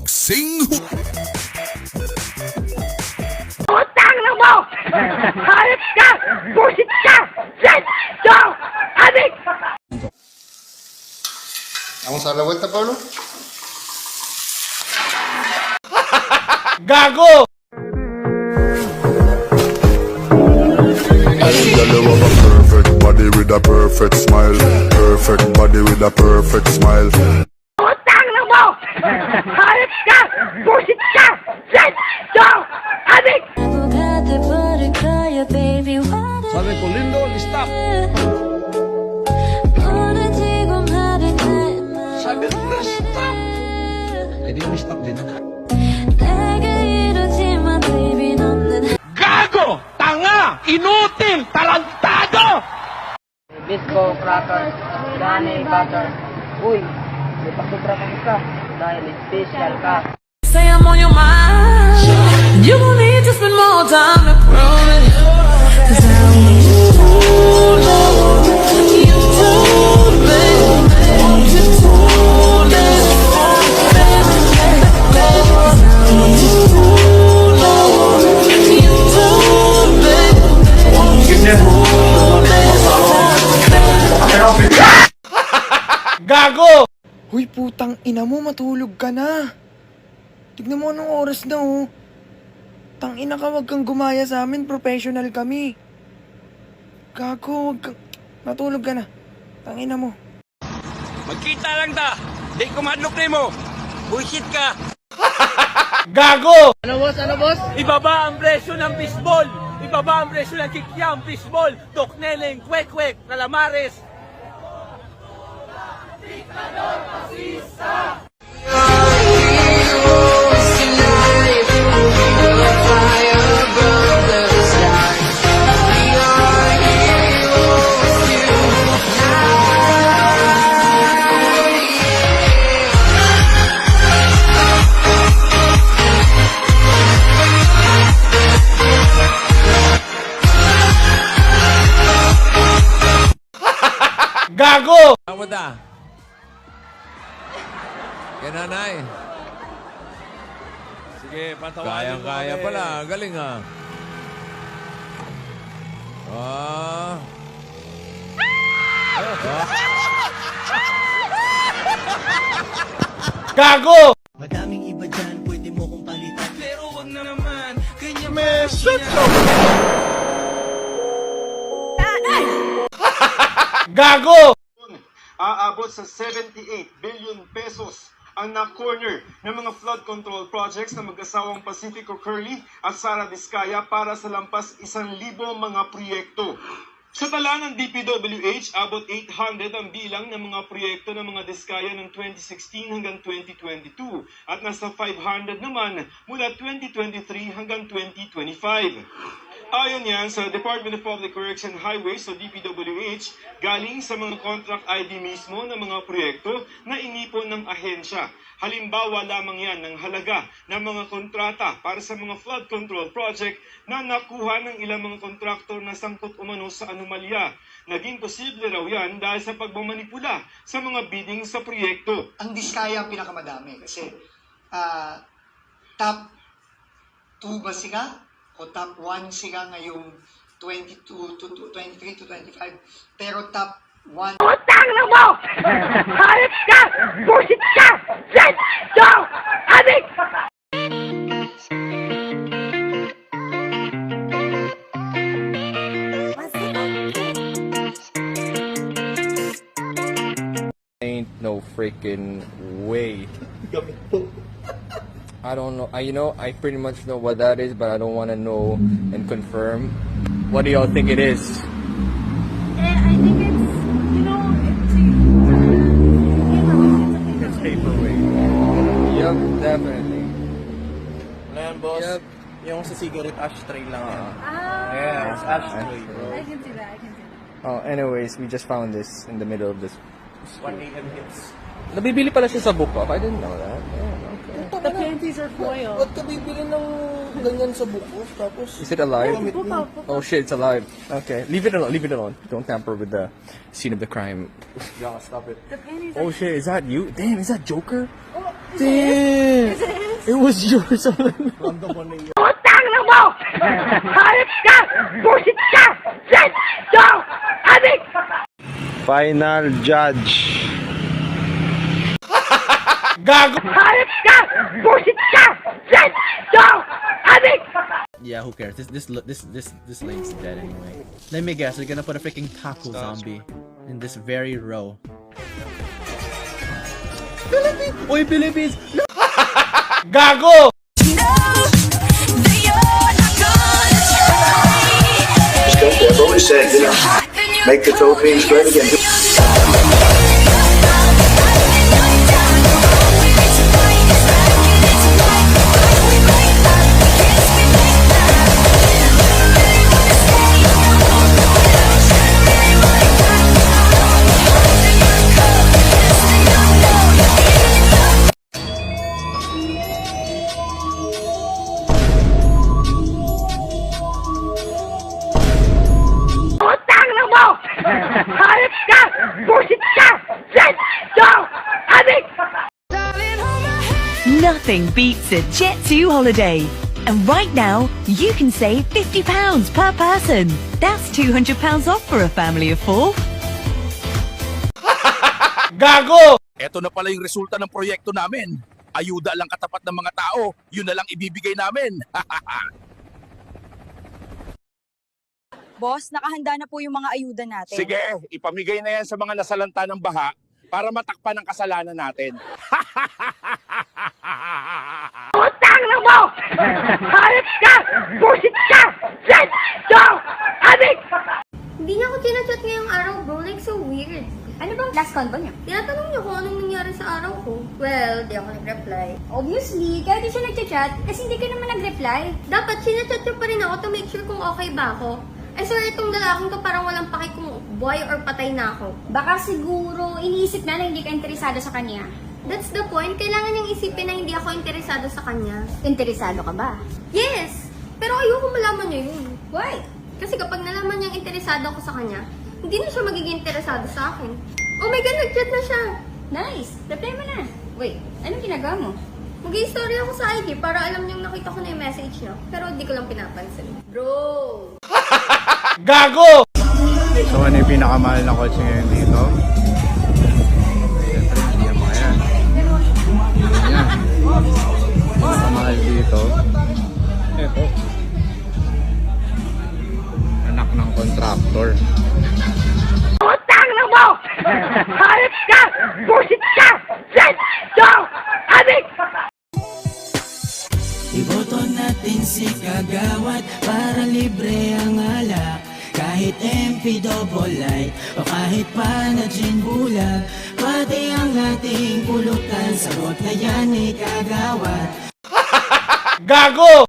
Siksing Utang na mo! Hayop ka! Busit ka! Shit! Yo! Adik! Vamos a dar la vuelta, Pablo. Gago! Girl, you have a perfect body with a perfect smile. Perfect body with a perfect smile. Utang na mo! Hayop ka! Busit ka! Shit! Yo! Adik! Sabi ko, Lindol, stop! Sabi ko na, stop! Eh di yung stop din. Gago! Tanga! Inutil! Tarantado! Bisco, cracker, gani, butter. Uy, may pagsutrakan ka dahil special ka. Say I'm on your mind. You gon' need to spend more time to prove it. 'Cause I want you to know, you told me, want you to live. 'Cause I want you to know, you told me, want you to live. Gago! Huy, putang ina mo, matulog ka na. Tignan mo anong oras na, oh. Tang ina ka, wag kang gumaya sa amin, professional kami. Gago, wag kang... Matulog ka na. Tang ina mo. Magkita lang ta! Di ko madlok na mo! Bullshit ka! Gago! Ano boss? Ano boss? Ibaba ang presyo ng fishball! Ibaba ang presyo ng kikyam, fishball, tokneleng, kwek-kwek, calamares! Gago! Tawad na. Kananay. Sige, patawarin mo Kaya kami. pala. Galing ah. Ah. Gago! Madaming iba dyan, pwede mo kong palitan. Pero wag na naman, kanya Gago! Aabot sa 78 billion pesos ang na-corner ng mga flood control projects ng mag-asawang Pacifico Curly at Sara Vizcaya para sa lampas 1,000 mga proyekto. Sa tala ng DPWH, abot 800 ang bilang ng mga proyekto ng mga diskaya ng 2016 hanggang 2022 at nasa 500 naman mula 2023 hanggang 2025. Ayon yan sa Department of Public Works and Highways o DPWH, galing sa mga contract ID mismo ng mga proyekto na inipon ng ahensya. Halimbawa lamang yan ng halaga ng mga kontrata para sa mga flood control project na nakuha ng ilang mga kontraktor na sangkot umano sa anomalya. Naging posible raw yan dahil sa pagmamanipula sa mga bidding sa proyekto. Ang Diskaya ang pinakamadami kasi top 2 ba sila? O top 1 sila ngayong 22 to 23 to 25. Pero top 1... Utang na mo! Hayop ka! Busit ka! Shit! Yo! Adik! Ain't no freaking way. I don't know. I pretty much know what that is, but I don't want to know and confirm. What do y'all think it is? I think it's, It's paperweight. Yup, definitely. Wala yan, boss. Yup. Yung sa cigarette ashtray lang yan. yes, ashtray, bro. I can see that, I can see that. Oh, anyways, we just found this in the middle of this. 1 AM hits. Nabibili pala siya sa book off. I didn't know that. Yeah, okay. The panties are foil. Ba't ka bibili ng ganyan sa bukos, tapos... Is it alive? Oh shit, it's alive. Okay, leave it alone. Leave it alone. Don't tamper with the scene of the crime. Yeah, stop it. Oh shit, is that you? Damn, is that Joker? Damn, it was yours. Utang na mo! Hayop ka! Bullshit ka! Shit! So! Adik! Final judge. Gago! Hayop ka! Bullshit ka! Shit! So! Adik! Yeah, who cares? This lane's dead anyway. Let me guess, they're gonna put a freaking taco zombie in this very row. Philippines! Oy, Philippines! Gago! I've always said, you know, make the Philippines great again. Utang na mo! Hayop ka! Bullshit ka! Shit! So! Adik! Nothing beats a Jet2 holiday. And right now, you can save £50 per person. That's £200 off for a family of 4. Gago! Ito na pala yung resulta ng proyekto namin. Ayuda lang katapat ng mga tao, yun na lang ibibigay namin. Boss, nakahanda na po yung mga ayuda natin. Sige, ipamigay na yan sa mga nasalanta ng baha para matakpan ang kasalanan natin. Utang na mo! Hayop ka! Bullshit ka! Shit! So! Adik! Hindi niya ako chinachat ngayong araw, bro. Like, so weird. Ano bang last call ba niya? Tinatanong niya kung anong nangyari sa araw ko. Well, di ako nag-reply. Obviously, kaya di siya nag-chat kasi hindi ka naman nag-reply. Dapat chinachat niya pa rin ako to make sure kung okay ba ako. I swear, itong lalaking to parang walang paki kung buhay or patay na ako. Baka siguro, iniisip na hindi ka interesado sa kanya. That's the point. Kailangan niyang isipin na hindi ako interesado sa kanya. Interesado ka ba? Yes! Pero ayoko malaman niya yun. Why? Kasi kapag nalaman niyang interesado ako sa kanya, hindi na siya magiging interesado sa akin. Oh my God, nag-chat na siya! Nice! Reply mo na! Wait, anong ginagawa mo? Mag-i-story ako sa IG para alam niyang nakita ko na yung message niya. Pero hindi ko lang pinapansin. Bro! Gago! So ano yung pinakamahal na kotse ngayon dito? Siyempre, yan mga yan. Yan. Pinakamahal dito. Ito. Anak ng contractor. Utang na mo! Hayop ka! Bullshit ka! Shit! So! Adik! Iboto natin si Kagawad para libre ang alak. Kahit MP double light o kahit pa na gin bulag, pati ang ating pulutan, sagot na yan ni Kagawad. Gago!